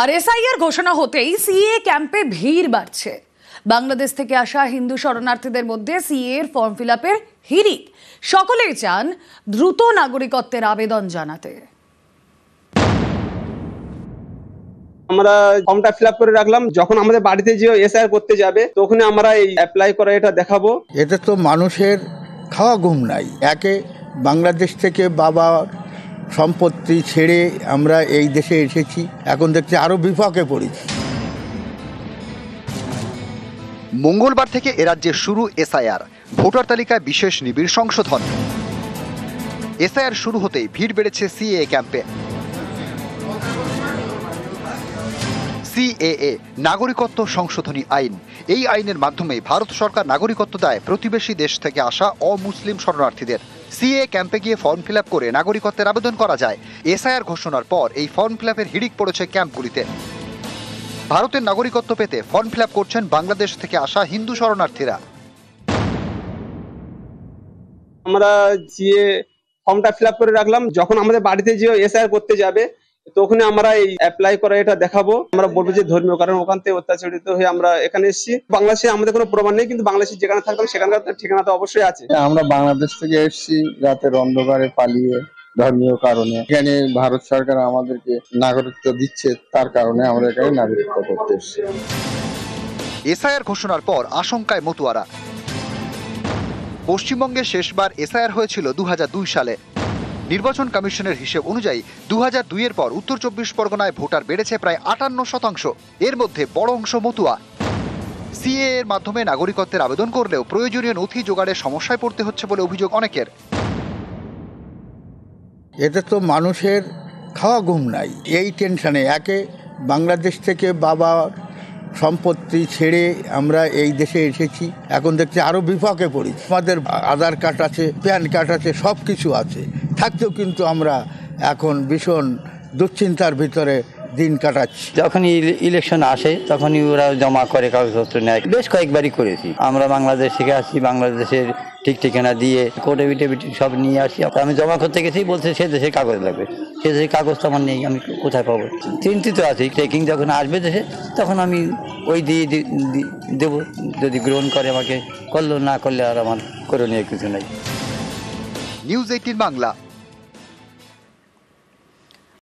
আর SIR ঘোষণা হতেই CA ক্যাম্পে ভিড় বাড়ছে। বাংলাদেশ থেকে আসা হিন্দু শরণার্থীদের মধ্যে সিএ এর ফর্ম ফিল আপের হিড়িক। সকলেই চান দ্রুত নাগরিকত্বের আবেদন জানাতে। আমরা ফর্মটা ফিল আপ করে রাখলাম, যখন আমাদের বাড়িতে যে এসআইআর করতে যাবে তখন আমরা এই অ্যাপ্লাই করা এটা দেখাবো। এতে তো মানুষের খাওয়া ঘুম নাই। একে বাংলাদেশ থেকে বাবা সম্পত্তি ছেড়ে আমরা এই দেশে এসেছি, এখন দেখছি আরো বিপাকে পড়েছি। মঙ্গলবার থেকে এরাজ্যে শুরু এসআইআর, ভোটার তালিকায় বিশেষ নিবিড় সংশোধন। এসআইআর শুরু হতেই ভিড় বেড়েছে সিএএ ক্যাম্পে। সিএএ নাগরিকত্ব সংশোধনী আইন। এই আইনের মাধ্যমে ভারত সরকার নাগরিকত্ব দেয় প্রতিবেশী দেশ থেকে আসা অমুসলিম শরণার্থীদের। সিএএ ক্যাম্পে গিয়ে ফর্ম ফিল আপ করে নাগরিকত্বের আবেদন করা যায়। এসআইআর ঘোষণার পর এই ফর্ম ফিল আপের হিড়িক পড়েছে ক্যাম্পগুলিতে। ভারতের নাগরিকত্ব পেতে ফর্ম ফিল আপ করছেন বাংলাদেশ থেকে আসা হিন্দু শরণার্থীরা। আমরা যে ফর্মটা ফিল আপ করে রাখলাম, যখন আমাদের বাড়িতে যে এসআইআর করতে যাবে তখন আমরা এই অ্যাপ্লাই করা এটা দেখাবো। আমরা বলবো যে ধর্মীয় কারণ ওখান থেকে অত্যাচারিত হয়ে আমরা এখানে এসেছি। বাংলাদেশে আমাদের কোনো প্রমাণ নেই, কিন্তু বাংলাদেশে যেখানে থাকতাম সেখানকার ঠিকানা তো অবশ্যই আছে। আমরা বাংলাদেশ থেকে এসেছি রাতের অন্ধকারে পালিয়ে, ধর্মীয় কারণে। এখানে ভারত সরকার আমাদেরকে নাগরিকত্ব দিচ্ছে, তার কারণে আমরা এখানে নাগরিকত্ব করতে এসেছি। এসআইআর ঘোষণার পর আশঙ্কায় মতুয়ারা। পশ্চিমবঙ্গে শেষবার এসআইআর হয়েছিল ২০০২ সালে। নির্বাচন কমিশনের হিসেব অনুযায়ী ২০০২ এর পর উত্তর চব্বিশ পরগনায় ভোটার বেড়েছে প্রায় ৫৮%। এর মধ্যে বড় অংশ মতুয়া। সিএএ এর মাধ্যমে নাগরিকত্বের আবেদন করলেও প্রয়োজনীয় নথি জোগাড়ে সমস্যায় পড়তে হচ্ছে বলে অভিযোগ অনেকের। এতে তো মানুষের খাওয়া ঘুম নাই। এই টেনশনে একে বাংলাদেশ থেকে বাবা সম্পত্তি ছেড়ে আমরা এই দেশে এসেছি, এখন দেখছি আরো বিপাকে পড়েছি। আমাদের আধার কার্ড আছে, প্যান কার্ড আছে, সব কিছু আছে, থাকতেও কিন্তু আমরা এখন ভীষণ দুশ্চিন্তার ভিতরে দিন কাটাচ্ছি। যখনই ইলেকশন আসে তখনই ওরা জমা করে, কাগজপত্র নেয়। বেশ কয়েকবারই করেছি। আমরা বাংলাদেশ থেকে আসি, বাংলাদেশের ঠিক ঠিকানা দিয়ে কোর্ট এফিডেভিট সব নিয়ে আসি। আমি জমা করতে গেছি, বলছে সে দেশের কাগজ লাগবে। সে দেশের কাগজ তো আমার নেই, আমি কোথায় পাবো? চিন্তিত আছি। ট্রেকিং যখন আসবে দেশে তখন আমি ওই দিয়ে দেবো। যদি গ্রহণ করে আমাকে, করলো, না করলে আর আমার করণীয় কিছু নাই। নিউজ 18 বাংলা।